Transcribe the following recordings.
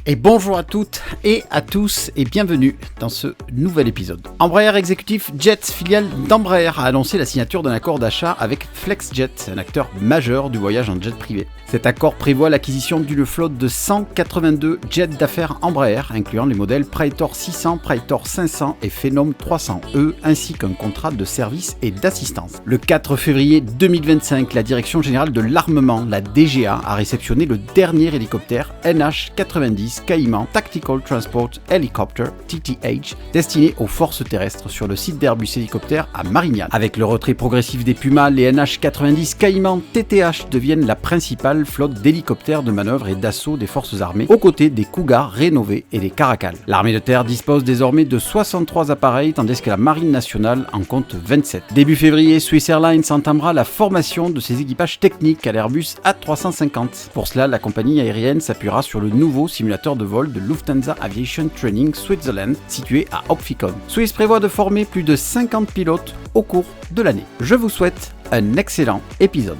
Et bonjour à toutes et à tous et bienvenue dans ce nouvel épisode. Embraer Executive Jets, filiale d'Embraer, a annoncé la signature d'un accord d'achat avec FlexJet, un acteur majeur du voyage en jet privé. Cet accord prévoit l'acquisition d'une flotte de 182 jets d'affaires Embraer, incluant les modèles Praetor 600, Praetor 500 et Phenom 300E, ainsi qu'un contrat de service et d'assistance. Le 4 février 2025, la Direction Générale de l'Armement, la DGA, a réceptionné le dernier hélicoptère NH-90 Caiman Tactical Transport Helicopter, TTH, destiné aux forces terrestres sur le site d'Airbus Hélicoptère à Marignane. Avec le retrait progressif des Pumas, les NH-90 Caiman TTH deviennent la principale flotte d'hélicoptères de manœuvre et d'assaut des forces armées, aux côtés des Cougar rénovés et des Caracal. L'armée de terre dispose désormais de 63 appareils, tandis que la Marine nationale en compte 27. Début février, Swiss Airlines entamera la formation de ses équipages techniques à l'Airbus A350. Pour cela, la compagnie aérienne s'appuiera sur le nouveau simulateur de vol de Lufthansa Aviation Training Switzerland, situé à Opfikon. Swiss prévoit de former plus de 50 pilotes au cours de l'année. Je vous souhaite un excellent épisode.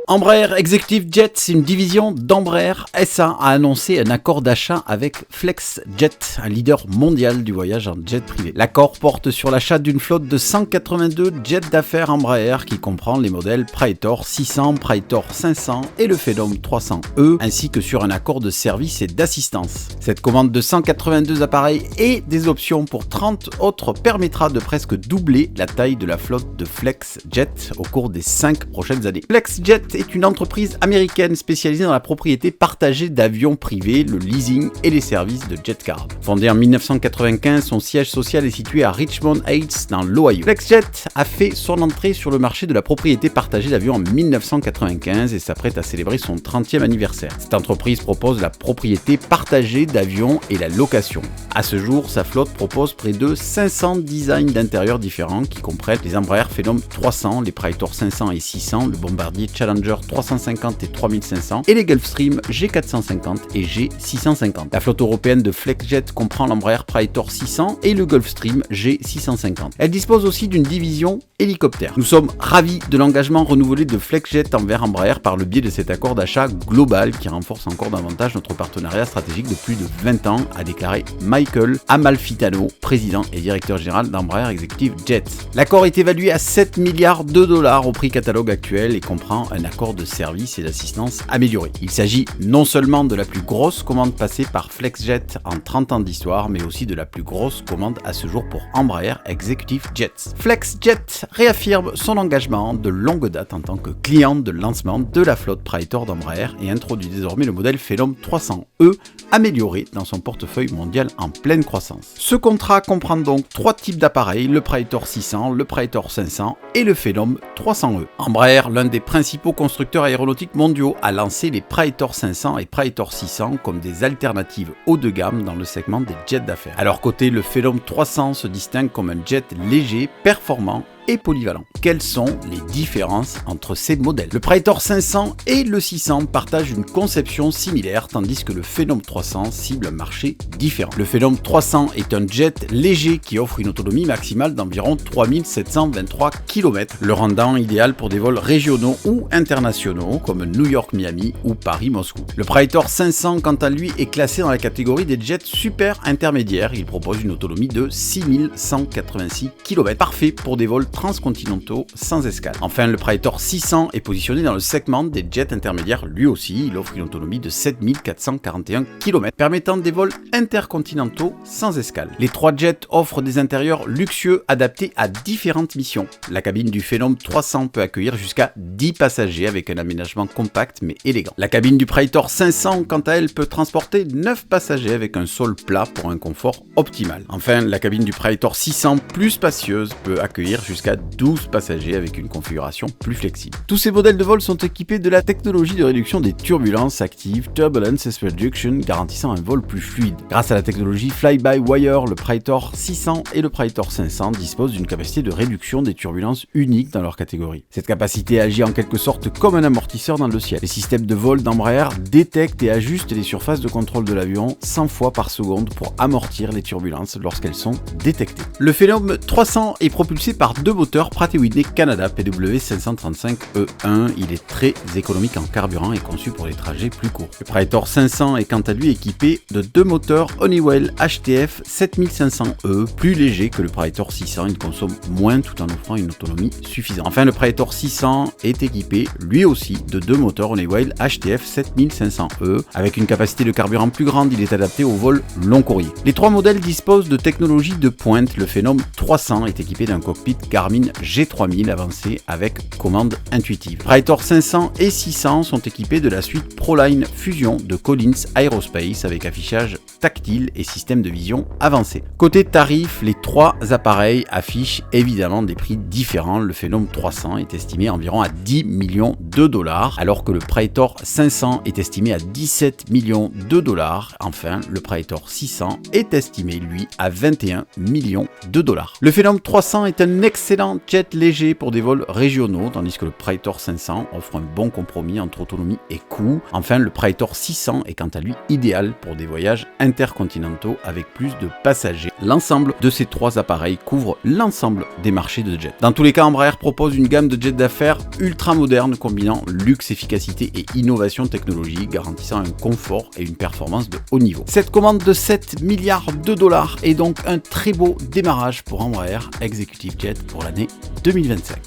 Embraer Executive Jets, une division d'Embraer SA, a annoncé un accord d'achat avec FlexJet, un leader mondial du voyage en jet privé. L'accord porte sur l'achat d'une flotte de 182 jets d'affaires Embraer qui comprend les modèles Praetor 600, Praetor 500 et le Phenom 300E, ainsi que sur un accord de service et d'assistance. Cette commande de 182 appareils et des options pour 30 autres permettra de presque doubler la taille de la flotte de FlexJet au cours des 5 prochaines années. FlexJet est une entreprise américaine spécialisée dans la propriété partagée d'avions privés, le leasing et les services de jet card. Fondée en 1995, son siège social est situé à Richmond Heights dans l'Ohio. FlexJet a fait son entrée sur le marché de la propriété partagée d'avions en 1995 et s'apprête à célébrer son 30e anniversaire. Cette entreprise propose la propriété partagée d'avions et la location. À ce jour, sa flotte propose près de 500 designs d'intérieur différents qui comprennent les Embraer Phenom 300, les Praetor 500 et 600, le Bombardier Challenger 350 et 3500 et les Gulfstream G450 et G650. La flotte européenne de FlexJet comprend l'Embraer Praetor 600 et le Gulfstream G650. Elle dispose aussi d'une division hélicoptère. Nous sommes ravis de l'engagement renouvelé de FlexJet envers Embraer par le biais de cet accord d'achat global qui renforce encore davantage notre partenariat stratégique de plus de 20 ans, a déclaré Michael Amalfitano, président et directeur général d'Embraer Executive Jets. L'accord est évalué à 7 milliards de dollars au prix catalogue actuel et comprend un accord de service et d'assistance amélioré. Il s'agit non seulement de la plus grosse commande passée par FlexJet en 30 ans d'histoire, mais aussi de la plus grosse commande à ce jour pour Embraer Executive Jets. FlexJet réaffirme son engagement de longue date en tant que client de lancement de la flotte Praetor d'Embraer et introduit désormais le modèle Phenom 300E amélioré dans son portefeuille mondial en pleine croissance. Ce contrat comprend donc 3 types d'appareils, le Praetor 600, le Praetor 500 et le Phenom 300E. Embraer, l'un des principaux constructeurs aéronautiques mondiaux, a lancé les Praetor 500 et Praetor 600 comme des alternatives haut de gamme dans le segment des jets d'affaires. À leur côté, le Phenom 300 se distingue comme un jet léger, performant et polyvalent. Quelles sont les différences entre ces modèles? Le Praetor 500 et le 600 partagent une conception similaire, tandis que le Phenom 300 cible un marché différent. Le Phenom 300 est un jet léger qui offre une autonomie maximale d'environ 3723 km, le rendant idéal pour des vols régionaux ou internationaux comme New York-Miami ou Paris-Moscou. Le Praetor 500, quant à lui, est classé dans la catégorie des jets super intermédiaires. Il propose une autonomie de 6186 km, parfait pour des vols transcontinentaux sans escale. Enfin, le Praetor 600 est positionné dans le segment des jets intermédiaires lui aussi. Il offre une autonomie de 7441 km, permettant des vols intercontinentaux sans escale. Les 3 jets offrent des intérieurs luxueux adaptés à différentes missions. La cabine du Phenom 300 peut accueillir jusqu'à 10 passagers avec un aménagement compact mais élégant. La cabine du Praetor 500, quant à elle, peut transporter 9 passagers avec un sol plat pour un confort optimal. Enfin, la cabine du Praetor 600, plus spacieuse, peut accueillir jusqu'à 12 passagers avec une configuration plus flexible. Tous ces modèles de vol sont équipés de la technologie de réduction des turbulences actives Turbulence Reduction, garantissant un vol plus fluide. Grâce à la technologie Fly-by-Wire, le Praetor 600 et le Praetor 500 disposent d'une capacité de réduction des turbulences unique dans leur catégorie. Cette capacité agit en quelque sorte comme un amortisseur dans le ciel. Les systèmes de vol d'Embraer détectent et ajustent les surfaces de contrôle de l'avion 100 fois par seconde pour amortir les turbulences lorsqu'elles sont détectées. Le Phenom 300 est propulsé par 2 moteurs Pratt & Whitney Canada PW535E1. Il est très économique en carburant et conçu pour les trajets plus courts. Le Praetor 500 est quant à lui équipé de 2 moteurs Honeywell HTF 7500E, plus léger que le Praetor 600. Il consomme moins tout en offrant une autonomie suffisante. Enfin, le Praetor 600 est équipé lui aussi de 2 moteurs Honeywell HTF 7500E. Avec une capacité de carburant plus grande, il est adapté au vol long courrier. Les 3 modèles disposent de technologies de pointe. Le Phenom 300 est équipé d'un cockpit Garmin G3000 avancé avec commande intuitive. Praetor 500 et 600 sont équipés de la suite ProLine Fusion de Collins Aerospace avec affichage tactile et système de vision avancé. Côté tarif, les 3 appareils affichent évidemment des prix différents. Le Phenom 300 est estimé environ à 10 millions de dollars, alors que le Praetor 500 est estimé à 17 millions de dollars. Enfin, le Praetor 600 est estimé, lui, à 21 millions de dollars. Le Phenom 300 est un excellent jet léger pour des vols régionaux, tandis que le Praetor 500 offre un bon compromis entre autonomie et coût. Enfin, le Praetor 600 est quant à lui idéal pour des voyages intercontinentaux avec plus de passagers. L'ensemble de ces 3 appareils couvre l'ensemble des marchés de jet. Dans tous les cas, Embraer propose une gamme de jets d'affaires ultra moderne combinant luxe, efficacité et innovation technologique, garantissant un confort et une performance de haut niveau. Cette commande de 7 milliards de dollars est donc un très beau démarrage pour Embraer Executive Jet pour l'année 2025.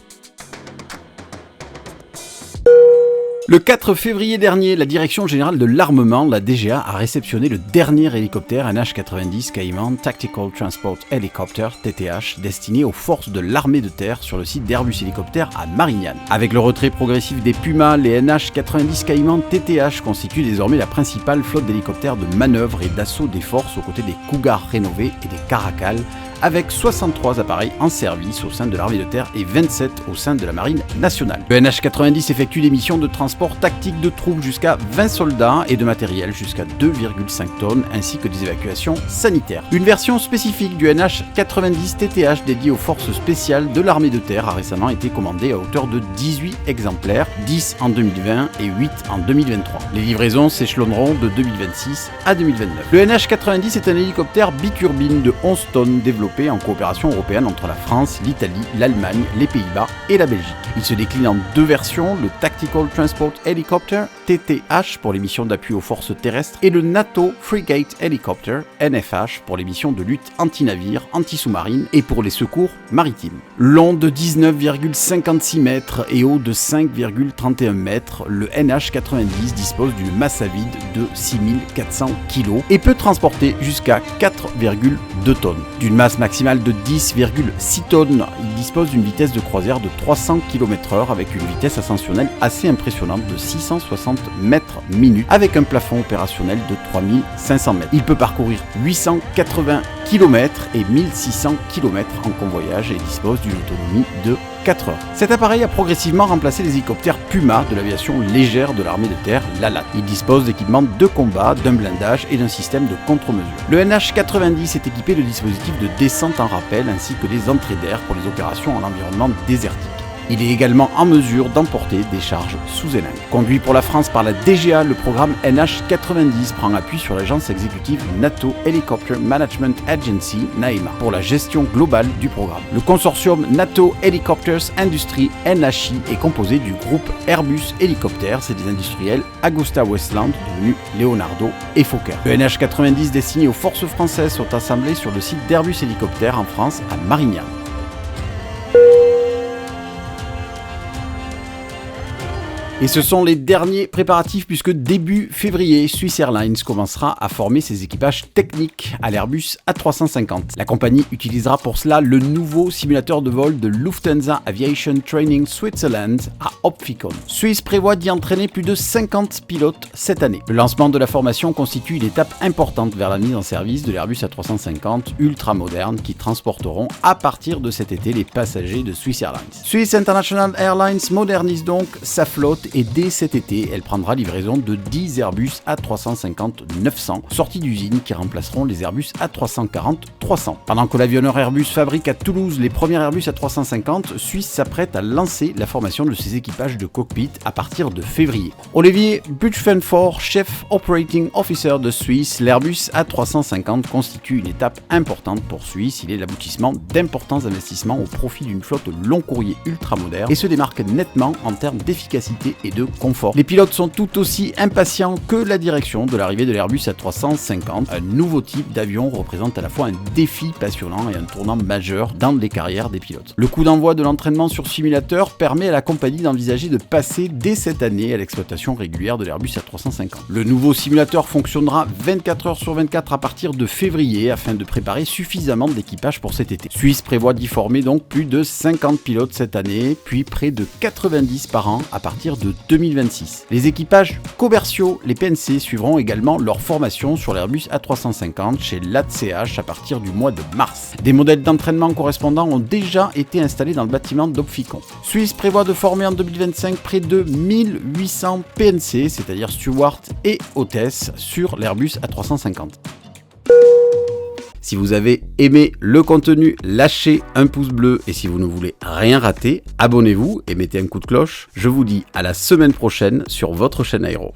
Le 4 février dernier, la Direction Générale de l'Armement, la DGA, a réceptionné le dernier hélicoptère NH-90 Cayman Tactical Transport Helicopter, TTH, destiné aux forces de l'armée de terre sur le site d'Airbus Hélicoptère à Marignane. Avec le retrait progressif des Pumas, les NH-90 Cayman TTH constituent désormais la principale flotte d'hélicoptères de manœuvre et d'assaut des forces aux côtés des Cougar rénovés et des Caracal, avec 63 appareils en service au sein de l'armée de terre et 27 au sein de la marine nationale. Le NH-90 effectue des missions de transport tactique de troupes jusqu'à 20 soldats et de matériel jusqu'à 2,5 tonnes, ainsi que des évacuations sanitaires. Une version spécifique du NH-90 TTH dédiée aux forces spéciales de l'armée de terre a récemment été commandée à hauteur de 18 exemplaires, 10 en 2020 et 8 en 2023. Les livraisons s'échelonneront de 2026 à 2029. Le NH-90 est un hélicoptère biturbine de 11 tonnes développé en coopération européenne entre la France, l'Italie, l'Allemagne, les Pays-Bas et la Belgique. Il se décline en 2 versions, le Tactical Transport Helicopter, TTH, pour les missions d'appui aux forces terrestres, et le NATO Frigate Helicopter, NFH, pour les missions de lutte anti-navire, anti-sous-marine et pour les secours maritimes. Long de 19,56 mètres et haut de 5,31 mètres, le NH-90 dispose d'une masse à vide de 6400 kg et peut transporter jusqu'à 4,2 tonnes. D'une masse maximale de 10,6 tonnes, il dispose d'une vitesse de croisière de 300 km/h avec une vitesse ascensionnelle assez impressionnante de 660 mètres minutes avec un plafond opérationnel de 3500 mètres. Il peut parcourir 880 km et 1600 km en convoyage et dispose d'une autonomie de 4 heures. Cet appareil a progressivement remplacé les hélicoptères Puma de l'aviation légère de l'armée de terre, l'ALAT. Il dispose d'équipements de combat, d'un blindage et d'un système de contre-mesure. Le NH-90 est équipé de dispositifs de descente en rappel ainsi que des entrées d'air pour les opérations en environnement désertique. Il est également en mesure d'emporter des charges sous élingue. Conduit pour la France par la DGA, le programme NH-90 prend appui sur l'agence exécutive NATO Helicopter Management Agency, NAEMA, pour la gestion globale du programme. Le consortium NATO Helicopters Industry, NHI, est composé du groupe Airbus Hélicoptères et des industriels AgustaWestland, devenus Leonardo et Fokker. Le NH-90 destiné aux forces françaises sont assemblés sur le site d'Airbus Hélicoptères en France, à Marignane. Et ce sont les derniers préparatifs puisque début février, Swiss Airlines commencera à former ses équipages techniques à l'Airbus A350. La compagnie utilisera pour cela le nouveau simulateur de vol de Lufthansa Aviation Training Switzerland à Opfikon. Swiss prévoit d'y entraîner plus de 50 pilotes cette année. Le lancement de la formation constitue une étape importante vers la mise en service de l'Airbus A350 ultra moderne qui transporteront à partir de cet été les passagers de Swiss Airlines. Swiss International Airlines modernise donc sa flotte et dès cet été, elle prendra livraison de 10 Airbus A350-900 sortis d'usine qui remplaceront les Airbus A340-300. Pendant que l'avionneur Airbus fabrique à Toulouse les premiers Airbus A350, Suisse s'apprête à lancer la formation de ses équipages de cockpit à partir de février. Olivier Buchfenfort, chef operating officer de Suisse, l'Airbus A350 constitue une étape importante pour Suisse. Il est l'aboutissement d'importants investissements au profit d'une flotte long courrier ultramoderne et se démarque nettement en termes d'efficacité et de confort. Les pilotes sont tout aussi impatients que la direction de l'arrivée de l'Airbus A350. Un nouveau type d'avion représente à la fois un défi passionnant et un tournant majeur dans les carrières des pilotes. Le coup d'envoi de l'entraînement sur simulateur permet à la compagnie d'envisager de passer dès cette année à l'exploitation régulière de l'Airbus A350. Le nouveau simulateur fonctionnera 24 heures sur 24 à partir de février afin de préparer suffisamment d'équipage pour cet été. Suisse prévoit d'y former donc plus de 50 pilotes cette année, puis près de 90 par an à partir de 2026. Les équipages commerciaux, les PNC, suivront également leur formation sur l'Airbus A350 chez l'ATCH à partir du mois de mars. Des modèles d'entraînement correspondants ont déjà été installés dans le bâtiment d'Opficon. Suisse prévoit de former en 2025 près de 1800 PNC, c'est-à-dire stewards et hôtesses, sur l'Airbus A350. Si vous avez aimé le contenu, lâchez un pouce bleu et si vous ne voulez rien rater, abonnez-vous et mettez un coup de cloche. Je vous dis à la semaine prochaine sur votre chaîne Aéro.